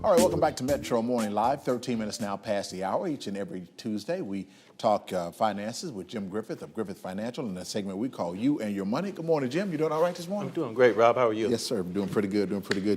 All right, welcome back to Metro Morning Live. 13 minutes now past the hour. Each and every Tuesday, we talk finances with Jim Griffith of Griffith Financial in a segment we call You and Your Money. Good morning, Jim. You doing all right this morning? I'm doing great, Rob. How are you? Yes, sir. I'm doing pretty good,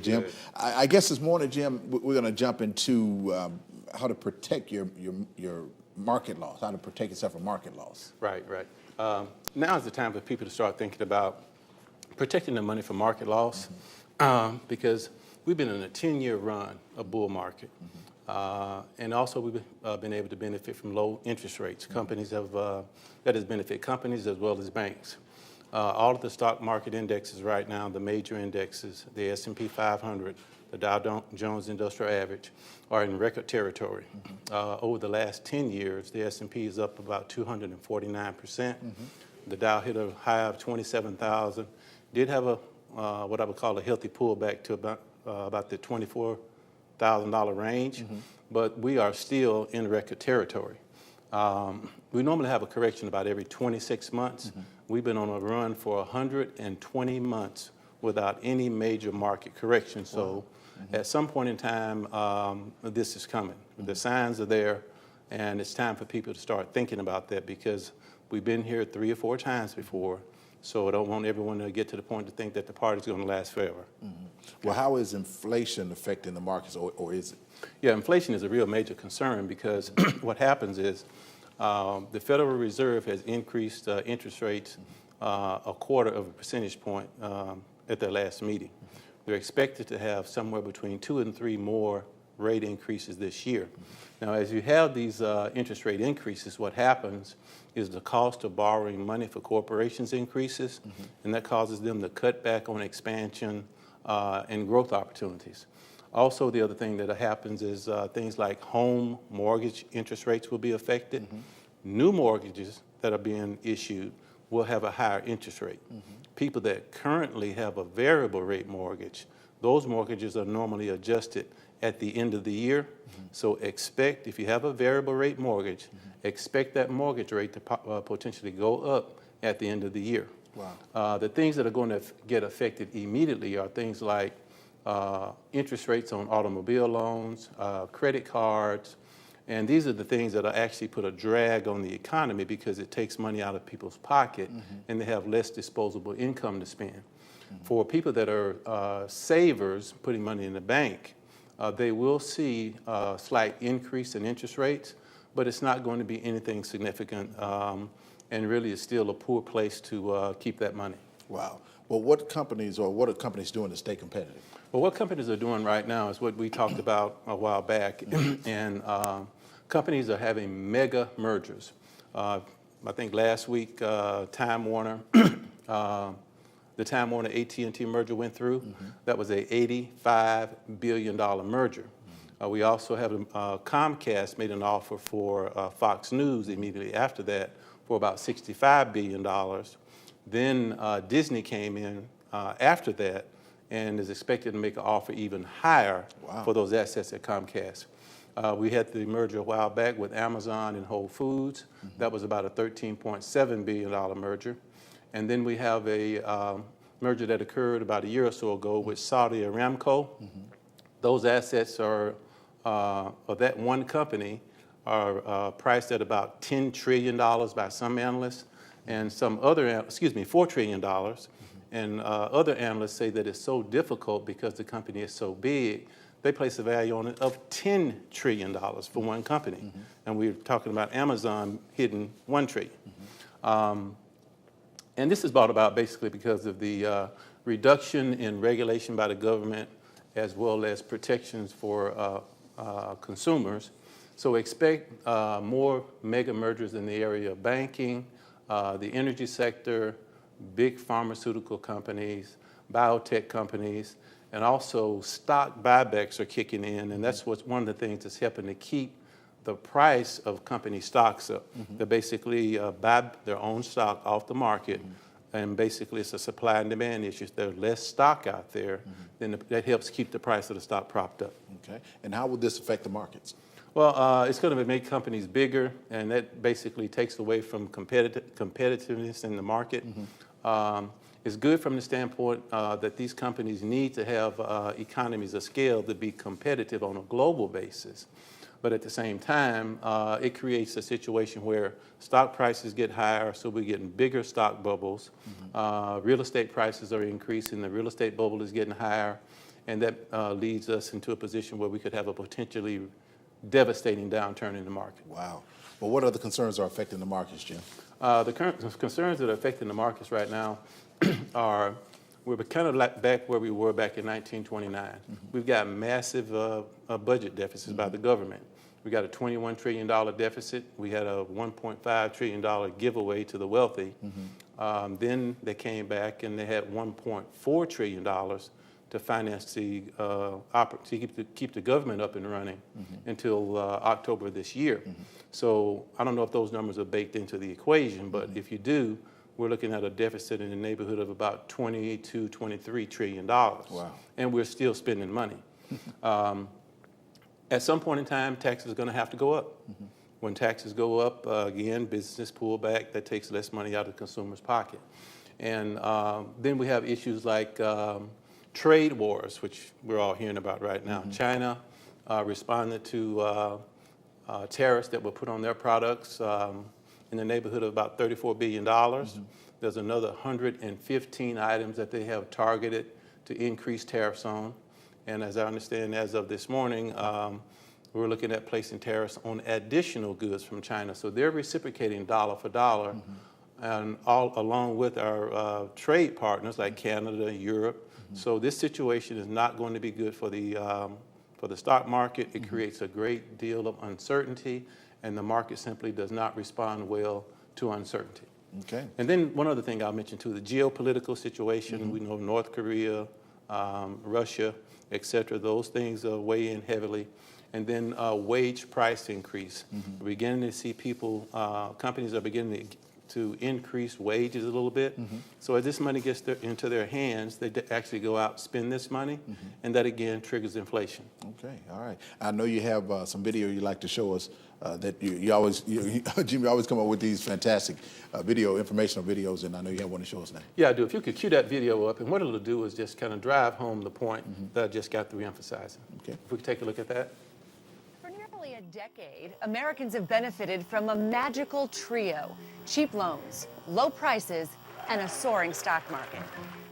Jim. Good. I guess this morning, Jim, we're going to jump into how to protect your market loss, how to protect yourself from market loss. Right. Now is the time for people to start thinking about protecting their money from market loss, because we've been in a 10-year run, a bull market. And also we've been able to benefit from low interest rates. Companies have, that has benefited companies as well as banks. All of the stock market indexes right now, the major indexes, the S&P 500, the Dow Jones Industrial Average, are in record territory. Over the last 10 years, the S&P is up about 249%. The Dow hit a high of 27,000. Did have a what I would call a healthy pullback to about the $24,000 range, but we are still in record territory. We normally have a correction about every 26 months. We've been on a run for 120 months without any major market correction. So at some point in time, this is coming. The signs are there, and it's time for people to start thinking about that, because we've been here 3 or 4 times before. So I don't want everyone to get to the point to think that the party's going to last forever. Well, how is inflation affecting the markets, or is it? Yeah, inflation is a real major concern, because what happens is the Federal Reserve has increased interest rates a quarter of a percentage point at their last meeting. They're expected to have somewhere between 2 and 3 more rate increases this year. Now, as you have these interest rate increases, what happens is the cost of borrowing money for corporations increases, and that causes them to cut back on expansion and growth opportunities. Also, the other thing that happens is things like home mortgage interest rates will be affected. New mortgages that are being issued will have a higher interest rate. People that currently have a variable rate mortgage, those mortgages are normally adjusted at the end of the year. So expect, if you have a variable rate mortgage, expect that mortgage rate to potentially go up at the end of the year. Wow. The things that are going to get affected immediately are things like interest rates on automobile loans, credit cards, and these are the things that actually put a drag on the economy, because it takes money out of people's pocket and they have less disposable income to spend. For people that are savers, putting money in the bank, they will see a slight increase in interest rates, but it's not going to be anything significant, and really it's still a poor place to keep that money. Wow. Well, what are companies doing to stay competitive? Well, what companies are doing right now is what we talked about a while back, and companies are having mega mergers. I think last week, Time Warner, the Time Warner AT&T merger went through. That was a $85 billion merger. We also have Comcast made an offer for Fox News immediately after that for about $65 billion. Then Disney came in after that and is expected to make an offer even higher for those assets at Comcast. We had the merger a while back with Amazon and Whole Foods. That was about a $13.7 billion merger. And then we have a merger that occurred about a year or so ago with Saudi Aramco. Those assets are, of that one company, are priced at about $10 trillion by some analysts, and some other, $4 trillion. And other analysts say that it's so difficult because the company is so big, they place a value on it of $10 trillion for one company. And we're talking about Amazon hitting $1 trillion. And this is brought about basically because of the reduction in regulation by the government, as well as protections for consumers. So expect more mega mergers in the area of banking, the energy sector, big pharmaceutical companies, biotech companies, and also stock buybacks are kicking in, and that's what's one of the things that's helping to keep the price of company stocks up. They basically buy their own stock off the market, and basically it's a supply and demand issue. There's less stock out there, then that helps keep the price of the stock propped up. Okay, and how will this affect the markets? Well, it's going to make companies bigger, and that basically takes away from competitiveness in the market. It's good from the standpoint that these companies need to have economies of scale to be competitive on a global basis. But at the same time, it creates a situation where stock prices get higher, so we're getting bigger stock bubbles. Real estate prices are increasing, the real estate bubble is getting higher, and that leads us into a position where we could have a potentially devastating downturn in the market. Wow. Well, what other concerns are affecting the markets, Jim? The current concerns that are affecting the markets right now are we're kind of back where we were back in 1929. We've got massive budget deficits by the government. We got a $21 trillion deficit. We had a $1.5 trillion giveaway to the wealthy. Then they came back and they had $1.4 trillion to finance the to keep the government up and running until October this year. So I don't know if those numbers are baked into the equation, but if you do, we're looking at a deficit in the neighborhood of about $22, $23 trillion. Wow. And we're still spending money. At some point in time, taxes are going to have to go up. When taxes go up, again, businesses pull back. That takes less money out of the consumer's pocket. And then we have issues like trade wars, which we're all hearing about right now. China responded to tariffs that were put on their products in the neighborhood of about $34 billion. There's another 115 items that they have targeted to increase tariffs on. And as I understand, as of this morning, we're looking at placing tariffs on additional goods from China. So they're reciprocating dollar for dollar, and all along with our trade partners like Canada, Europe. So this situation is not going to be good for the stock market. It creates a great deal of uncertainty, and the market simply does not respond well to uncertainty. Okay. And then one other thing I'll mention too, the geopolitical situation. We know North Korea, Russia, et cetera, those things weigh in heavily. And then wage price increase. We're beginning to see people, companies are beginning to increase wages a little bit. So as this money gets into their hands, they actually go out and spend this money, and that again triggers inflation. Okay, all right. I know you have some video you'd like to show us that you always, Jim, you always come up with these fantastic informational videos, and I know you have one to show us now. Yeah, I do. If you could cue that video up, and what it'll do is just kind of drive home the point that I just got through emphasizing. Okay. If we could take a look at that. For nearly a decade, Americans have benefited from a magical trio: cheap loans, low prices, and a soaring stock market.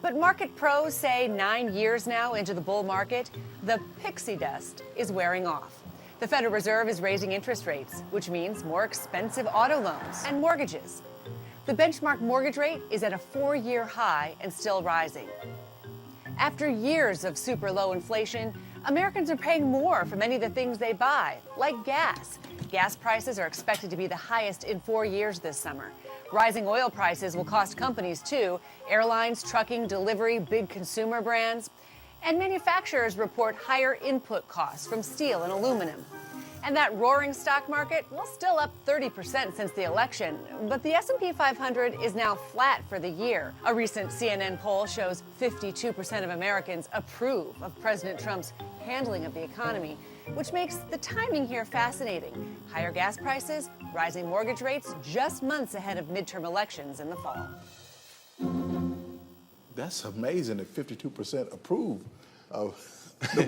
But market pros say 9 years now into the bull market, the pixie dust is wearing off. The Federal Reserve is raising interest rates, which means more expensive auto loans and mortgages. The benchmark mortgage rate is at a 4-year high and still rising. After years of super low inflation, Americans are paying more for many of the things they buy, like gas. Gas prices are expected to be the highest in 4 years this summer. Rising oil prices will cost companies too: airlines, trucking, delivery, big consumer brands. And manufacturers report higher input costs from steel and aluminum. And that roaring stock market, well, still up 30% since the election, but the S&P 500 is now flat for the year. A recent CNN poll shows 52% of Americans approve of President Trump's handling of the economy, which makes the timing here fascinating. Higher gas prices, rising mortgage rates, just months ahead of midterm elections in the fall. That's amazing that 52% approve of the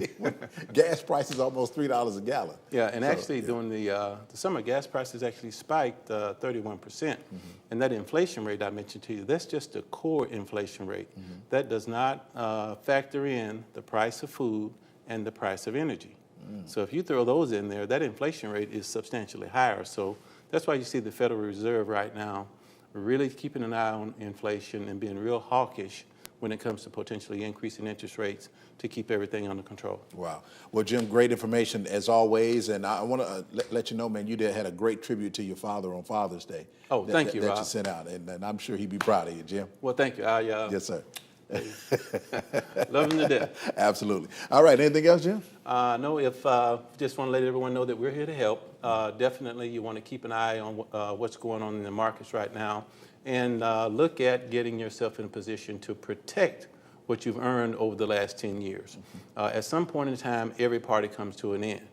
way gas prices almost $3 a gallon. Yeah, and actually during the summer, gas prices actually spiked 31%. And that inflation rate I mentioned to you, that's just the core inflation rate. That does not factor in the price of food and the price of energy. So if you throw those in there, that inflation rate is substantially higher. So that's why you see the Federal Reserve right now really keeping an eye on inflation and being real hawkish when it comes to potentially increasing interest rates to keep everything under control. Wow. Well, Jim, great information as always. And I want to let you know, man, you had a great tribute to your father on Father's Day. Oh, thank you, Rob. That Rob. you sent out. And I'm sure he'd be proud of you, Jim. Well, thank you. Yes, sir. Love him to death. Absolutely. All right. Anything else, Jim? No, if just want to let everyone know that we're here to help. Definitely you want to keep an eye on what's going on in the markets right now, and look at getting yourself in a position to protect what you've earned over the last 10 years. At some point in time, every party comes to an end.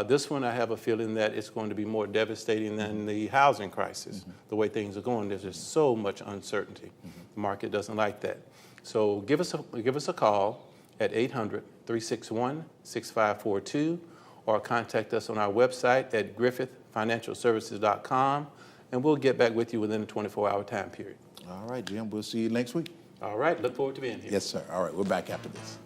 This one, I have a feeling that it's going to be more devastating than the housing crisis. The way things are going, there's just so much uncertainty. The market doesn't like that. So give us a call at 800-361-6542 or contact us on our website at griffithfinancialservices.com, and we'll get back with you within a 24-hour time period. All right, Jim, we'll see you next week. All right, look forward to being here. Yes, sir. All right, we're back after this.